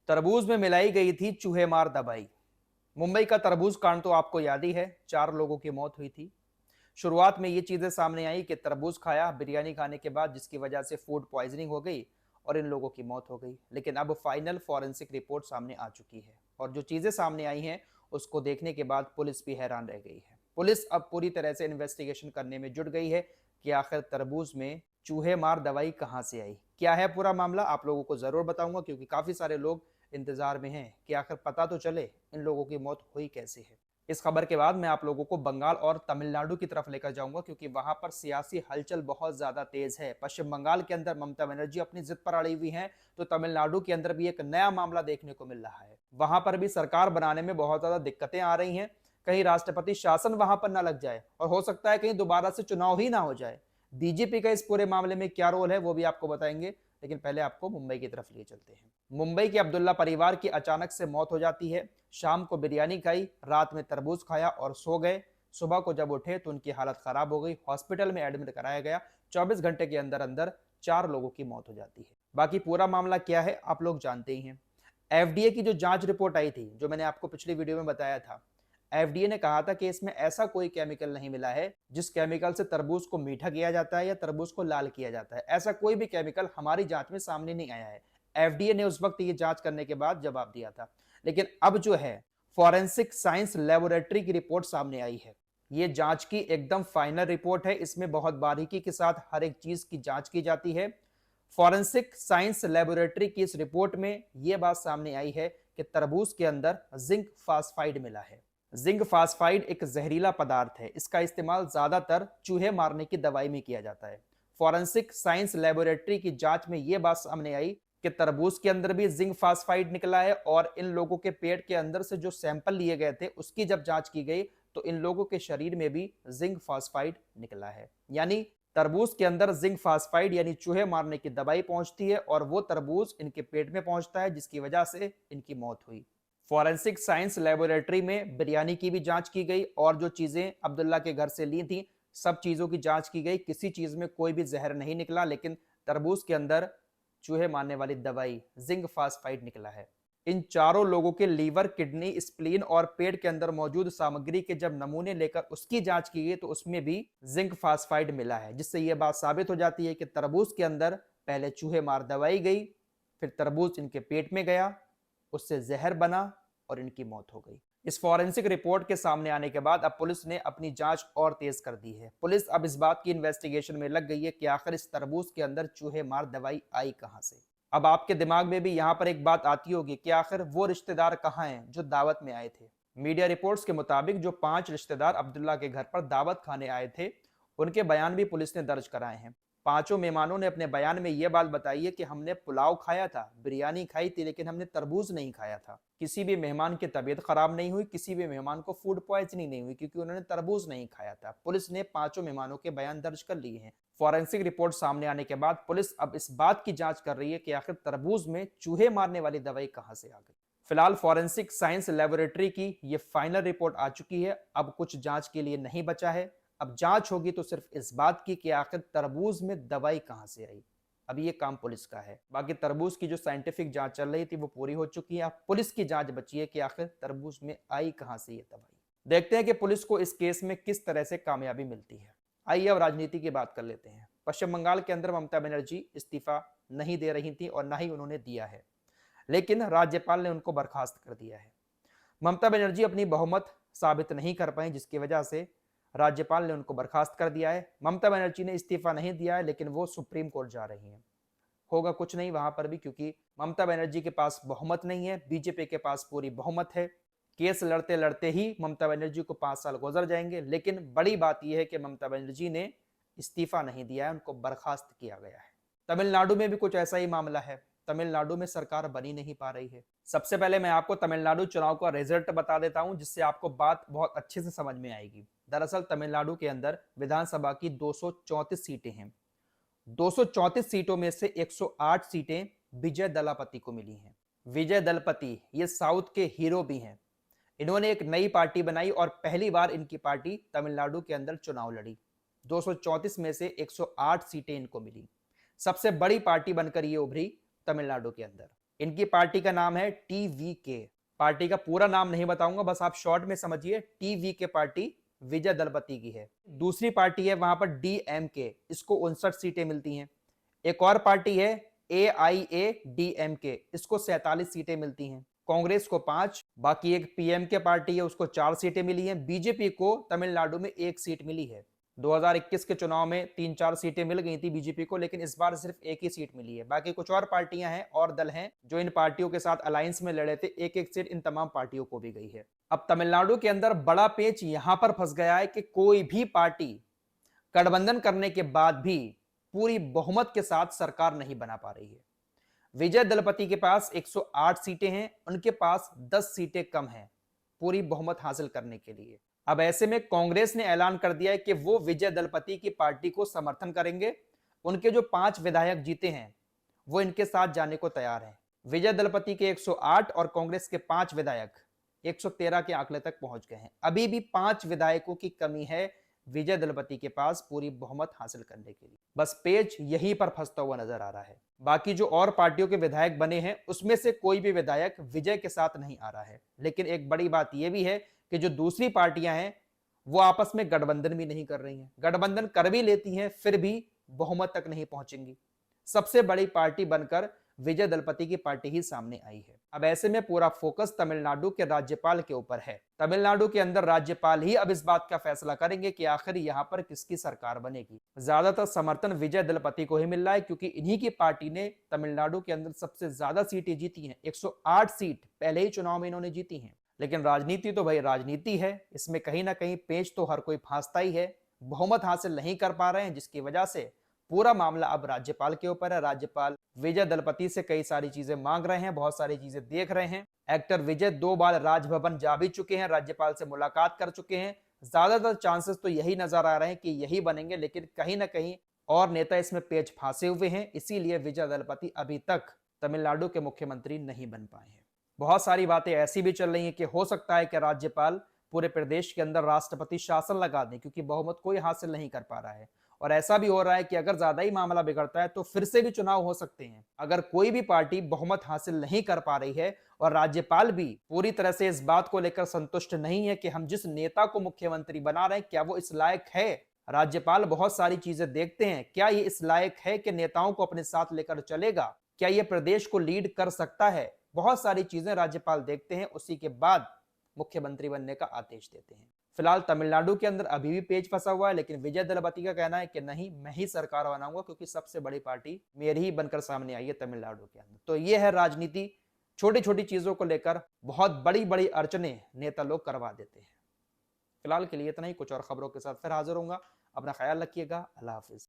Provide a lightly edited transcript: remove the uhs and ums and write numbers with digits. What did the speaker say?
तरबूज में मिलाई गई थी चूहे मार दवाई। मुंबई का तरबूज कांड तो आपको याद ही है, 4 लोगों की मौत हुई थी। शुरुआत में ये चीजें सामने आई कि तरबूज खाया बिरयानी खाने के बाद, जिसकी वजह से फूड पॉइजनिंग हो गई और इन लोगों की मौत हो गई। लेकिन अब फाइनल फॉरेंसिक रिपोर्ट सामने आ चुकी है और जो चीजें सामने आई हैं उसको देखने के बाद पुलिस भी हैरान रह गई है। पुलिस अब पूरी तरह से इन्वेस्टिगेशन करने में जुट गई है कि आखिर तरबूज में चूहे मार दवाई कहां से आई। क्या है पूरा मामला, आप लोगों को जरूर बताऊंगा, क्योंकि काफी सारे लोग इंतजार में हैं कि आखिर पता तो चले इन लोगों की मौत हुई कैसे है। इस खबर के बाद मैं आप लोगों को बंगाल और तमिलनाडु की तरफ लेकर जाऊंगा, क्योंकि वहां पर सियासी हलचल बहुत ज्यादा तेज है। पश्चिम बंगाल के अंदर ममता बनर्जी अपनी जिद पर अड़ी हुई हैं, तो तमिलनाडु के अंदर भी एक नया मामला देखने को मिल रहा है। वहां पर भी सरकार बनाने में बहुत ज्यादा दिक्कतें आ रही हैं। कहीं राष्ट्रपति शासन वहां पर ना लग जाए और हो सकता है कहीं दोबारा से चुनाव ही ना हो जाए। डीजीपी का इस पूरे मामले में क्या रोल है वो भी आपको बताएंगे, लेकिन पहले आपको मुंबई की तरफ लिए चलते हैं। मुंबई के अब्दुल्ला परिवार की अचानक से मौत हो जाती है। शाम को बिरयानी खाई, रात में तरबूज खाया और सो गए। सुबह को जब उठे तो उनकी हालत खराब हो गई, हॉस्पिटल में एडमिट कराया गया। 24 घंटे के अंदर अंदर 4 लोगों की मौत हो जाती है। बाकी पूरा मामला क्या है आप लोग जानते ही हैं। एफडीए की जो जांच रिपोर्ट आई थी, जो मैंने आपको पिछली वीडियो में बताया था, एफडीए ने कहा था कि इसमें ऐसा कोई केमिकल नहीं मिला है जिस केमिकल से तरबूज को मीठा किया जाता है या तरबूज को लाल किया जाता है। ऐसा कोई भी केमिकल हमारी जांच में सामने नहीं आया है। एफडीए ने उस वक्त ये जांच करने के बाद जवाब दिया था। लेकिन अब जो है फॉरेंसिक साइंस लेबोरेटरी की रिपोर्ट सामने आई है। ये जांच की एकदम फाइनल रिपोर्ट है। इसमें बहुत बारीकी के साथ हर एक चीज की जांच की जाती है। फॉरेंसिक साइंस लेबोरेटरी की इस रिपोर्ट में यह बात सामने आई है कि तरबूज के अंदर जिंक फास्फाइड मिला है। जिंक फास्फाइड एक जहरीला पदार्थ है। इसका इस्तेमाल ज्यादातर चूहे मारने की दवाई में किया जाता है। फॉरेंसिक साइंस लेबोरेटरी की जांच में यह बात सामने आई कि तरबूज के अंदर भी जिंक फास्फाइड निकला है और इन लोगों के पेट के अंदर से जो सैंपल लिए गए थे उसकी जब जांच की गई तो इन लोगों के शरीर में भी जिंक फास्फाइड निकला है। यानी तरबूज के अंदर जिंक फास्फाइड यानी चूहे मारने की दवाई पहुंचती है और वो तरबूज इनके पेट में पहुंचता है, जिसकी वजह से इनकी मौत हुई। फॉरेंसिक साइंस लेबोरेटरी में बिरयानी की भी जांच की गई और जो चीजें अब्दुल्ला के घर से ली थी सब चीजों की जांच की गई। किसी चीज में कोई भी जहर नहीं निकला, लेकिन तरबूज के अंदर चूहे मारने वाली दवाई जिंक फास्फाइड निकला है। इन 4 लोगों के लीवर, किडनी, स्प्लीन और पेट के अंदर मौजूद सामग्री के जब नमूने लेकर उसकी जांच की गई तो उसमें भी जिंक फास्फाइड मिला है, जिससे यह बात साबित हो जाती है कि तरबूज के अंदर पहले चूहे मार दवाई गई, फिर तरबूज इनके पेट में गया, उससे जहर बना और इनकी मौत हो गई। इस फॉरेंसिक रिपोर्ट के सामने आने के बाद अब पुलिस ने अपनी जांच और तेज कर दी है। पुलिस अब इस बात की इन्वेस्टिगेशन में लग गई है कि आखिर इस तरबूज के अंदर चूहे मार दवाई आई कहां से। अब आपके दिमाग में भी यहां पर एक बात आती होगी कि आखिर वो रिश्तेदार कहां हैं जो दावत में आए थे। मीडिया रिपोर्ट्स के मुताबिक जो 5 रिश्तेदार अब्दुल्ला के घर पर दावत खाने आए थे उनके बयान भी पुलिस ने दर्ज कराए हैं। 5 मेहमानों ने अपने बयान में यह बात बताई है कि हमने पुलाव खाया था, बिरयानी खाई थी, लेकिन हमने तरबूज नहीं खाया था। किसी भी मेहमान की तबीयत खराब नहीं हुई, किसी भी मेहमान को फूड पॉइजनिंग नहीं हुई, क्योंकि उन्होंने तरबूज नहीं खाया था। पुलिस ने 5 मेहमानों के बयान दर्ज कर लिए हैं। फॉरेंसिक रिपोर्ट सामने आने के बाद पुलिस अब इस बात की जांच कर रही है कि आखिर तरबूज में चूहे मारने वाली दवाई कहां से आ गई। फिलहाल फॉरेंसिक साइंस लेबोरेटरी की ये फाइनल रिपोर्ट आ चुकी है। अब कुछ जांच के लिए नहीं बचा है। अब जांच होगी तो सिर्फ इस बात की कि आखिर तरबूज में दवाई कहां से आई। अब ये काम पुलिस का है। बाकी तरबूज की जो साइंटिफिक जांच चल रही थी वो पूरी हो चुकी है। अब पुलिस की जांच बची है कि आखिर तरबूज में आई कहां से ये दवाई। देखते हैं कि पुलिस को इस केस में किस तरह से कामयाबी मिलती है। आइए अब राजनीति की बात कर लेते हैं। पश्चिम बंगाल के अंदर ममता बनर्जी इस्तीफा नहीं दे रही थी और ना ही उन्होंने दिया है, लेकिन राज्यपाल ने उनको बर्खास्त कर दिया है। ममता बनर्जी अपनी बहुमत साबित नहीं कर पाई, जिसकी वजह से राज्यपाल ने उनको बर्खास्त कर दिया है। ममता बनर्जी ने इस्तीफा नहीं दिया है, लेकिन वो सुप्रीम कोर्ट जा रही हैं। होगा कुछ नहीं वहां पर भी, क्योंकि ममता बनर्जी के पास बहुमत नहीं है, बीजेपी के पास पूरी बहुमत है। केस लड़ते लड़ते ही ममता बनर्जी को 5 साल गुजर जाएंगे। लेकिन बड़ी बात यह है कि ममता बनर्जी ने इस्तीफा नहीं दिया है, उनको बर्खास्त किया गया है। तमिलनाडु में भी कुछ ऐसा ही मामला है। तमिलनाडु में सरकार बनी नहीं पा रही है। सबसे पहले मैं आपको तमिलनाडु चुनाव का रिजल्ट बता देता हूं, जिससे आपको बात बहुत अच्छे से समझ में आएगी। दरअसल तमिलनाडु के अंदर विधानसभा की 234 सीटें हैं। 234 सीटों में से 108 सीटें विजय दलापति को मिली हैं। विजय दलपति ये साउथ के हीरो भी हैं। इन्होंने एक नई पार्टी बनाई और पहली बार इनकी पार्टी तमिलनाडु के अंदर चुनाव लड़ी। 234 में से 108 सीटें इनको मिली। सबसे बड़ी पार्टी बनकर ये उभरी तमिलनाडु के अंदर। इनकी पार्टी का नाम है टीवीके। पार्टी का पूरा नाम नहीं बताऊंगा, बस आप शॉर्ट में समझिए, टीवीके पार्टी विजय दलपति की है। दूसरी पार्टी है वहां पर डीएमके, इसको 59 सीटें मिलती हैं। एक और पार्टी है AIADMK, इसको 47 सीटें मिलती हैं। कांग्रेस को 5, बाकी एक पीएमके पार्टी है उसको 4 सीटें मिली हैं। बीजेपी को तमिलनाडु में 1 सीट मिली है। 2021 के चुनाव में 3-4 सीटें मिल गई थी बीजेपी को, लेकिन इस बार सिर्फ 1 ही सीट मिली है। बाकी कुछ और पार्टियां हैं और दल हैं जो इन पार्टियों के साथ अलायंस में लड़े थे, 1-1 सीट इन तमाम पार्टियों को भी गई है। अब तमिलनाडु के अंदर बड़ा पेच यहां पर फंस गया है कि कोई भी पार्टी गठबंधन करने के बाद भी पूरी बहुमत के साथ सरकार नहीं बना पा रही है। विजय दलपति के पास 108 सीटें हैं, उनके पास 10 सीटें कम हैं पूरी बहुमत हासिल करने के लिए। अब ऐसे में कांग्रेस ने ऐलान कर दिया है कि वो विजय दलपति की पार्टी को समर्थन करेंगे। उनके जो 5 विधायक जीते हैं वो इनके साथ जाने को तैयार हैं। विजय दलपति के 108 और कांग्रेस के 5 विधायक 113 के आंकड़े तक पहुंच गए हैं। अभी भी 5 विधायकों की कमी है विजय दलपति के पास पूरी बहुमत हासिल करने के लिए। बस पेच यहीं पर फंसता हुआ नजर आ रहा है। बाकी जो और पार्टियों के विधायक बने हैं उसमें से कोई भी विधायक विजय के साथ नहीं आ रहा है। लेकिन एक बड़ी बात यह भी है कि जो दूसरी पार्टियां हैं वो आपस में गठबंधन भी नहीं कर रही हैं। गठबंधन कर भी लेती हैं फिर भी बहुमत तक नहीं पहुंचेंगी। सबसे बड़ी पार्टी बनकर विजय दलपति की पार्टी ही सामने आई है। अब ऐसे में पूरा फोकस तमिलनाडु के राज्यपाल के ऊपर है। तमिलनाडु के अंदर राज्यपाल ही अब इस बात का फैसला करेंगे कि आखिर यहां पर किसकी सरकार बनेगी। ज्यादातर समर्थन विजय दलपति को ही मिल रहा है क्योंकि इन्हीं की पार्टी ने तमिलनाडु के अंदर सबसे ज्यादा सीटें जीती हैं। 108 सीट पहले ही चुनाव में इन्होंने जीती हैं। लेकिन राजनीति तो भाई राजनीति है, इसमें कहीं ना कहीं पेच तो हर कोई फांसता ही है। बहुमत हासिल नहीं कर पा रहे हैं जिसकी वजह से पूरा मामला अब राज्यपाल के ऊपर है। राज्यपाल विजय दलपति से कई सारी चीजें मांग रहे हैं, बहुत सारी चीजें देख रहे हैं। एक्टर विजय 2 बार राजभवन जा भी चुके हैं, राज्यपाल से मुलाकात कर चुके हैं। ज्यादातर चांसेस तो यही नजर आ रहे हैं कि यही बनेंगे, लेकिन कहीं ना कहीं और नेता इसमें पेच फांसे हुए हैं। इसीलिए विजय दलपति अभी तक तमिलनाडु के मुख्यमंत्री नहीं बन पाए हैं। बहुत सारी बातें ऐसी भी चल रही हैं कि हो सकता है कि राज्यपाल पूरे प्रदेश के अंदर राष्ट्रपति शासन लगा दें, क्योंकि बहुमत कोई हासिल नहीं कर पा रहा है। और ऐसा भी हो रहा है कि अगर ज्यादा ही मामला बिगड़ता है तो फिर से भी चुनाव हो सकते हैं। अगर कोई भी पार्टी बहुमत हासिल नहीं कर पा रही है और राज्यपाल भी पूरी तरह से इस बात को लेकर संतुष्ट नहीं है कि हम जिस नेता को मुख्यमंत्री बना रहे हैं क्या वो इस लायक है। राज्यपाल बहुत सारी चीजें देखते हैं, क्या ये इस लायक है कि नेताओं को अपने साथ लेकर चलेगा, क्या ये प्रदेश को लीड कर सकता है। बहुत सारी चीजें राज्यपाल देखते हैं, उसी के बाद मुख्यमंत्री बनने का आदेश देते हैं। फिलहाल तमिलनाडु के अंदर अभी भी पेच फंसा हुआ है, लेकिन विजय दलपति का कहना है कि नहीं, मैं ही सरकार बनाऊंगा क्योंकि सबसे बड़ी पार्टी मेरी ही बनकर सामने आई है तमिलनाडु के अंदर। तो ये है राजनीति, छोटी छोटी चीजों को लेकर बहुत बड़ी बड़ी अड़चने नेता लोग करवा देते हैं। फिलहाल के लिए इतना ही, कुछ और खबरों के साथ फिर हाजिर होऊंगा। अपना ख्याल रखिएगा। अल्लाह हाफिज।